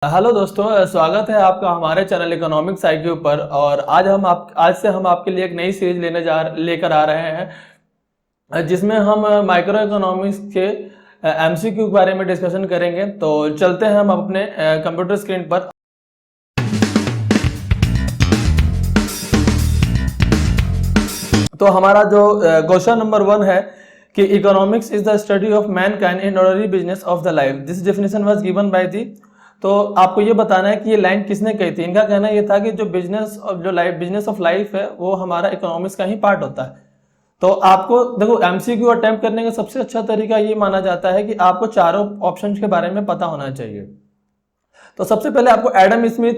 Hello दोस्तों, स्वागत है आपका हमारे चैनल इकोनॉमिक्स IQ पर। और आज से हम आपके लिए एक नई सीरीज लेकर आ रहे हैं जिसमें हम माइक्रो इकोनॉमिक्स के MCQ के बारे में डिस्कशन करेंगे। तो चलते हैं हम अपने कंप्यूटर स्क्रीन पर। तो हमारा जो क्वेश्चन नंबर 1 है कि economics is the study of Mankind in ordinary business of the life. This definition was given by the. तो आपको ये बताना है कि ये लाइन किसने कही थी। इनका कहना ये था कि जो बिजनेस ऑफ लाइफ है वो हमारा इकोनॉमिक्स का ही पार्ट होता है। तो आपको देखो MCQ अटेम्प्ट करने का सबसे अच्छा तरीका ये माना जाता है कि आपको चारों ऑप्शंस के बारे में पता होना चाहिए। तो सबसे पहले आपको एडम स्मिथ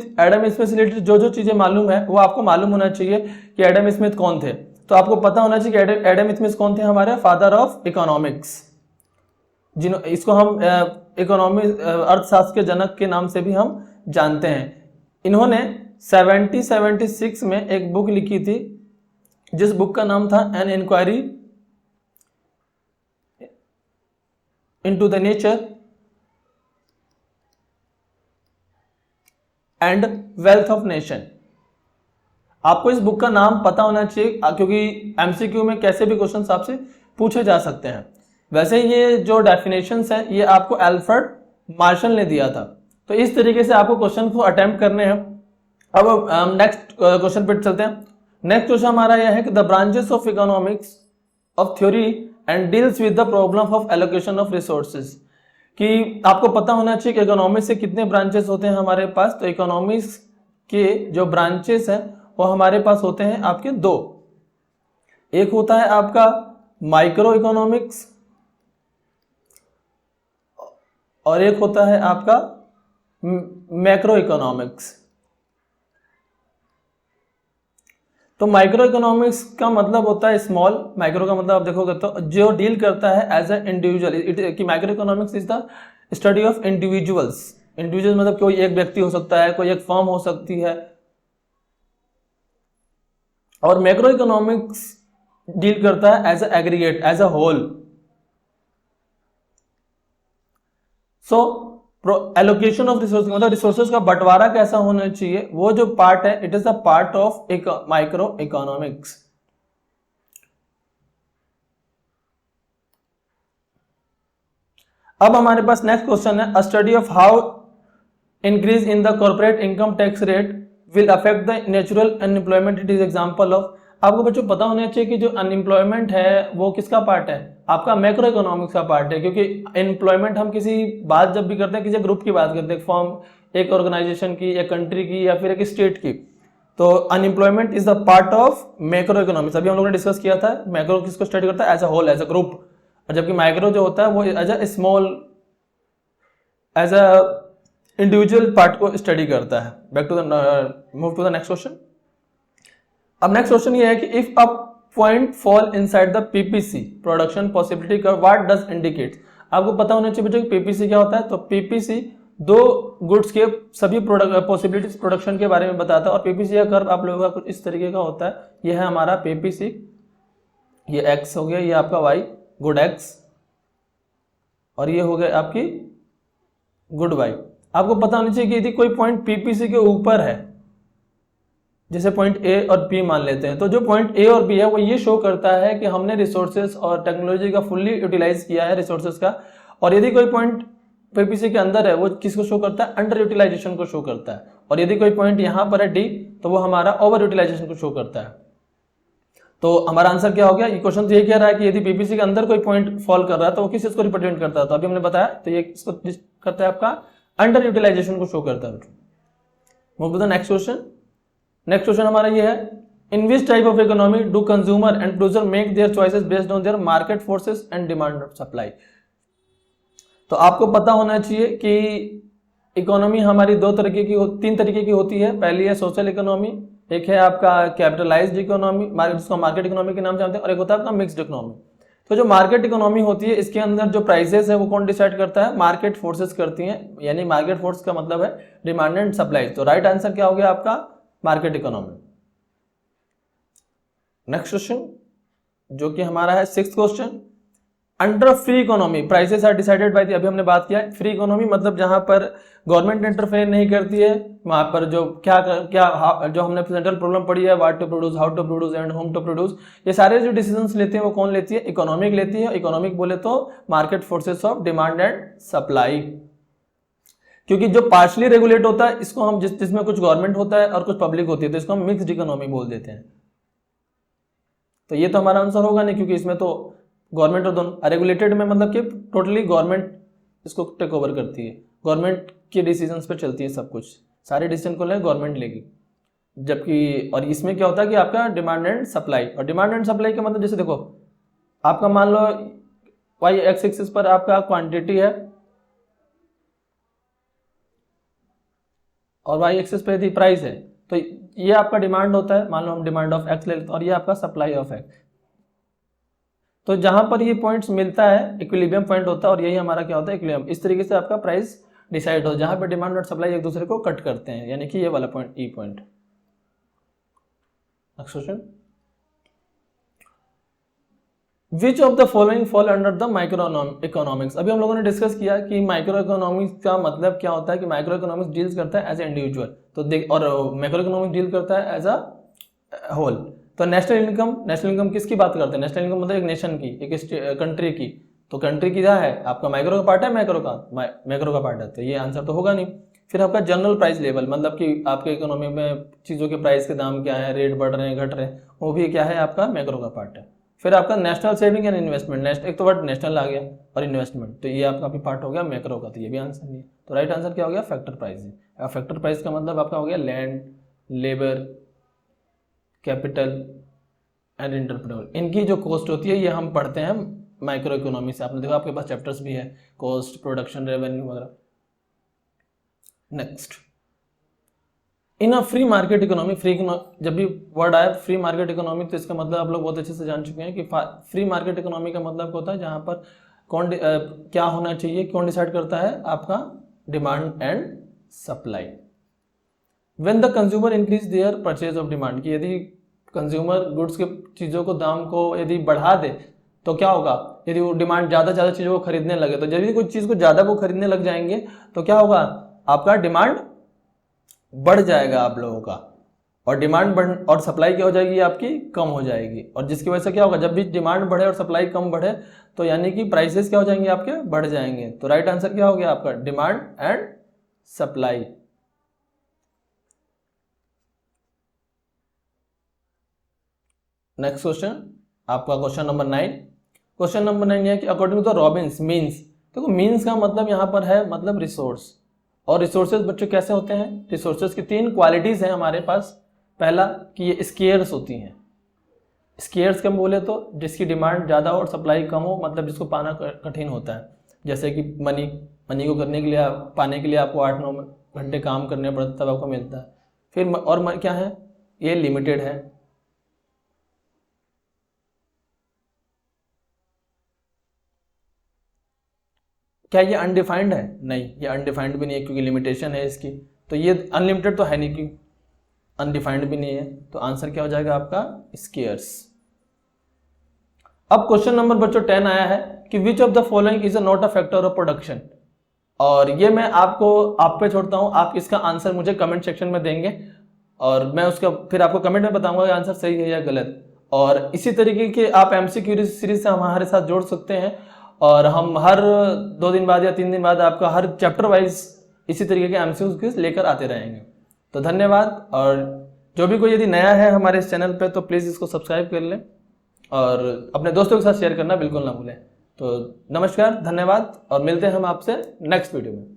से रिलेटेड जो जो चीजें मालूम है वो आपको मालूम होना चाहिए कि एडम स्मिथ कौन थे। तो आपको पता होना चाहिए कि एडम स्मिथ कौन थे, हमारे फादर ऑफ इकोनॉमिक्स, इसको हम इकोनॉमिक्स अर्थशास्त्र के जनक के नाम से भी हम जानते हैं। इन्होंने 1776 में एक बुक लिखी थी जिस बुक का नाम था an inquiry into the nature and wealth of nation. आपको इस बुक का नाम पता होना चाहिए क्योंकि MCQ में कैसे भी क्वेश्चंस आपसे पूछे जा सकते हैं। वैसे ये जो डेफिनेशंस है ये आपको एल्फ्रेड मार्शल ने दिया था। तो इस तरीके से आपको क्वेश्चन को अटेम्प्ट करने हैं। अब नेक्स्ट क्वेश्चन पे चलते हैं। नेक्स्ट क्वेश्चन हमारा यह है कि the branches of economics of theory and deals with the problem of allocation of resources. कि आपको पता होना चाहिए कि इकोनॉमिक्स से कितने ब्रांचेस होते हैं हमारे पास। तो इकोनॉमिक्स के जो ब्रांचेस हैं वो हमारे पास होते हैं आपके दो। एक होता है आपका माइक्रो इकोनॉमिक्स और एक होता है आपका मैक्रो इकोनॉमिक्स। तो माइक्रो इकोनॉमिक्स का मतलब होता है स्मॉल, माइक्रो का मतलब आप देखोगे तो जो डील करता है एज ए इंडिविजुअल। कि micro economics is the study of individuals. Individual मतलब कोई एक व्यक्ति हो सकता है, कोई एक फर्म हो सकती है। और मैक्रो इकोनॉमिक्स डील करता है as a aggregate, as a whole. So allocation of resource मतलब रिसोर्सेज का बंटवारा कैसा होना चाहिए, वो जो पार्ट है it is the part of micro economics. अब हमारे पास नेक्स्ट क्वेश्चन है, a study of how increase in the corporate income tax rate will affect the natural unemployment. It is example of. आपको बच्चों पता होना चाहिए कि जो अनएम्प्लॉयमेंट है वो किसका पार्ट है, आपका मैक्रो इकोनॉमिक्स का पार्ट है। क्योंकि एम्प्लॉयमेंट हम किसी बात जब भी करते हैं, किसी ग्रुप की बात करते हैं, फॉर्म, एक ऑर्गेनाइजेशन की, एक कंट्री की या फिर एक स्टेट की, तो unemployment is the part of macro economics. अभी हम लोगों ने डिस्कस किया था मैक्रो किसको स्टडी करता है, as a whole, as a group. और जबकि माइक्रो जो होता है वो as a small, as a individual part को स्टडी करता है। Back to the move to the next question. अब नेक्स्ट क्वेश्चन ये है कि if a point fall inside the PPC production possibility curve, what does indicate. आपको पता होना चाहिए बच्चों कि PPC क्या होता है। तो PPC दो गुड्स के सभी पॉसिबिलिटीज प्रोडक्शन के बारे में बताता है। और PPC का कर्व आप लोगों का कुछ इस तरीके का होता है। यह है हमारा PPC, ये X हो गया, ये आपका Y, गुड X, और ये हो गया आपकी गुड Y। आपको पता होना चाहिए कि यदि कोई पॉइंट PPC के ऊपर है, जैसे पॉइंट A और B मान लेते हैं, तो जो पॉइंट A और B है वो ये शो करता है कि हमने रिसोर्सेज और टेक्नोलॉजी का फुल्ली यूटिलाइज किया है रिसोर्सेज का। और यदि कोई पॉइंट PPC के अंदर है वो किसको शो करता है, अंडर यूटिलाइजेशन को शो करता है। और यदि कोई पॉइंट यहाँ पर है D, तो वो हमारा ओवर यूटिलाइजेशन को शो करता है। तो हमारा आंसर क्या हो गया, ये क्वेश्चन तो ये कह रहा है कि यदि PPC के अंदर कोई पॉइंट फॉल कर रहा है तो वो किस चीज को रिप्रेजेंट करता है। तो अभी हमने बताया, तो ये किसको करता है, आपका अंडर यूटिलाइजेशन को शो करता है। Move to the next question. Next question हमारा ये है, in which type of economy do consumer and producer make their choices based on their market forces and demand of supply. तो आपको पता होना चाहिए कि इकोनॉमी हमारी तीन तरीके की होती है। पहली है सोशल इकोनॉमी, एक है आपका कैपिटलाइज्ड इकोनॉमी, जिसको मार्केट इकोनॉमी के नाम से जानते हैं, और एक होता है आपका मिक्स्ड इकोनॉमी। तो जो मार्केट इकोनॉमी होती है इसके अंदर जो प्राइसेस है वो कौन डिसाइड करता है, मार्केट फोर्सेस करती हैं। यानी मार्केट फोर्स का मतलब है डिमांड एंड सप्लाई। तो राइट आंसर क्या हो गया आपका, मार्केट इकोनॉमी। नेक्स्ट क्वेश्चन जो कि हमारा है 6th question, under free economy prices are decided by the, अभी हमने बात किया है फ्री इकोनॉमी मतलब जहां पर गवर्नमेंट इंटरफेयर नहीं करती है, वहां पर जो जो हमने सेंट्रल प्रॉब्लम पढ़ी है, what to produce, how to produce and whom to produce, ये सारे जो डिसीजंस लेते हैं वो कौन लेती है? इकोनॉमिक लेती है। इकोनॉमिक बोले तो market forces of demand and supply, क्योंकि जो पार्शली रेगुलेट होता है इसको हम जिसमें कुछ गवर्नमेंट होता है और कुछ पब्लिक होती है तो इसको हम मिक्स्ड इकोनॉमी बोल देते हैं। तो ये तो हमारा आंसर होगा नहीं, क्योंकि इसमें तो गवर्नमेंट और दोनों, रेगुलेटेड में मतलब कि टोटली गवर्नमेंट इसको टेक ओवर करती है, गवर्नमेंट के डिसीजंस पे चलती है सब कुछ, सारे डिसीजन को गवर्नमेंट लेगी। जबकि और इसमें क्या होता है कि आपका डिमांड एंड सप्लाई, और डिमांड एंड सप्लाई का मतलब जैसे देखो आपका मान लो वाई एक्स एक्सिस पर आपका क्वांटिटी है और वाई एक्सिस पे यदि प्राइस है, तो ये आपका डिमांड होता है, मान लो हम डिमांड ऑफ एक्स ले लेते हैं, और ये आपका सप्लाई ऑफ एक्स। तो जहां पर ये पॉइंट्स मिलता है इक्विलिब्रियम पॉइंट होता है, और यही हमारा क्या होता है इक्विलिब्रियम। इस तरीके से आपका प्राइस डिसाइड हो, जहां पर डिमांड और सप्लाई एक दूसरे को कट करते हैं, यानी कि ये वाला point E point. Next question, which of the following fall under the micro economics. अभी हम लोगों ने डिस्कस किया कि माइक्रो इकोनॉमिक्स का मतलब क्या होता है, कि माइक्रो इकोनॉमिक्स डील्स करता है एज ए इंडिविजुअल, तो और मैक्रो इकोनॉमिक्स डील करता है एज अ होल। तो नेशनल इनकम किसकी बात करते हैं? नेशनल इनकम मतलब एक नेशन की, एक कंट्री की। तो कंट्री की क्या है? आपका माइक्रो का पार्ट है, मैक्रो का पार्ट है, तो ये आंसर तो होगा नहीं। फिर आपका जनरल प्राइस लेवल, मतलब कि आपके इकोनॉमी में चीज़ों के प्राइस के दाम क्या है, रेट बढ़ रहे हैं घट रहे हैं, वो भी क्या है? आपका मैक्रो का पार्ट है। फिर आपका नेशनल सेविंग एंड इन्वेस्टमेंट, एक तो वर्ड नेशनल आ गया और इन्वेस्टमेंट, तो ये आपका भी पार्ट हो गया मैक्रो का, तो ये भी आंसर नहीं है। तो राइट आंसर क्या हो गया? फैक्टर प्राइस है। फैक्टर प्राइस का मतलब आपका हो गया land, labour, capital and entrepreneur, इनकी जो कॉस्ट होती है ये हम पढ़ते हैं माइक्रो इकोनॉमी से। आपने देखा आपके पास चैप्टर्स भी है, कॉस्ट, प्रोडक्शन, रेवेन्यू वगैरह। Next, in a free market economy, जब भी वर्ड आया फ्री मार्केट इकोनॉमी, तो इसका मतलब आप लोग बहुत अच्छे से जान चुके हैं कि फ्री मार्केट इकोनॉमी का मतलब होता है जहां पर कौन क्या होना चाहिए, कौन डिसाइड करता है? आपका demand and supply. When the consumer increase their purchase of demand, कि यदि कंज्यूमर गुड्स के चीज़ों को दाम को यदि बढ़ा दे तो क्या होगा? यदि वो डिमांड ज़्यादा चीज़ों को खरीदने लगे, तो जब भी कोई चीज़ को ज़्यादा वो खरीदने लग जाएंगे तो क्या होगा? आपका डिमांड बढ़ जाएगा आप लोगों का, और डिमांड बढ़ और सप्लाई क्या हो जाएगी? आपकी कम हो जाएगी, और जिसकी वजह से क्या होगा? जब भी डिमांड बढ़े और सप्लाई कम बढ़े तो यानी कि प्राइसेस क्या हो जाएंगे? आपके बढ़ जाएंगे। तो राइट आंसर क्या हो गया आपका? Demand and supply. Next question, आपका क्वेश्चन नंबर 9। क्वेश्चन नंबर 9 है कि अकॉर्डिंग टू रॉबिन्स मीन्स, देखो मीन्स का मतलब यहाँ पर है मतलब रिसोर्स, और रिसोर्सेज बच्चों कैसे होते हैं? रिसोर्सेज की 3 क्वालिटीज हैं हमारे पास। पहला कि ये स्केयर्स होती हैं। स्केयर्स कम बोले तो जिसकी डिमांड ज़्यादा हो और सप्लाई कम हो, मतलब जिसको पाना कठिन होता है, जैसे कि मनी को करने के लिए पाने के लिए आपको 8-9 घंटे काम करने पड़ते तब आपको मिलता है। फिर और क्या है? ये लिमिटेड है। क्या ये अनडिफाइंड है? नहीं, ये अनडिफाइंड भी नहीं है, क्योंकि लिमिटेशन है इसकी। तो ये अनलिमिटेड तो है नहीं, क्योंकि अनडिफाइंड भी नहीं है। तो आंसर क्या हो जाएगा आपका? स्केयर्स। अब क्वेश्चन नंबर बच्चों 10 आया है कि which of the following is not a factor of production, और ये मैं आप पे छोड़ता हूं, आप इसका आंसर मुझे कमेंट सेक्शन में देंगे और मैं उसका फिर आपको कमेंट में बताऊंगा कि आंसर सही है या गलत। और इसी तरीके के आप एमसीक्यू सीरीज से हमारे साथ जोड़ सकते हैं, और हम हर 2 दिन बाद या 3 दिन बाद आपका हर चैप्टर वाइज इसी तरीके के एमसीक्यूज लेकर आते रहेंगे। तो धन्यवाद, और जो भी कोई यदि नया है हमारे इस चैनल पे तो प्लीज़ इसको सब्सक्राइब कर लें और अपने दोस्तों के साथ शेयर करना बिल्कुल ना भूलें। तो नमस्कार, धन्यवाद, और मिलते हैं हम आपसे नेक्स्ट वीडियो में।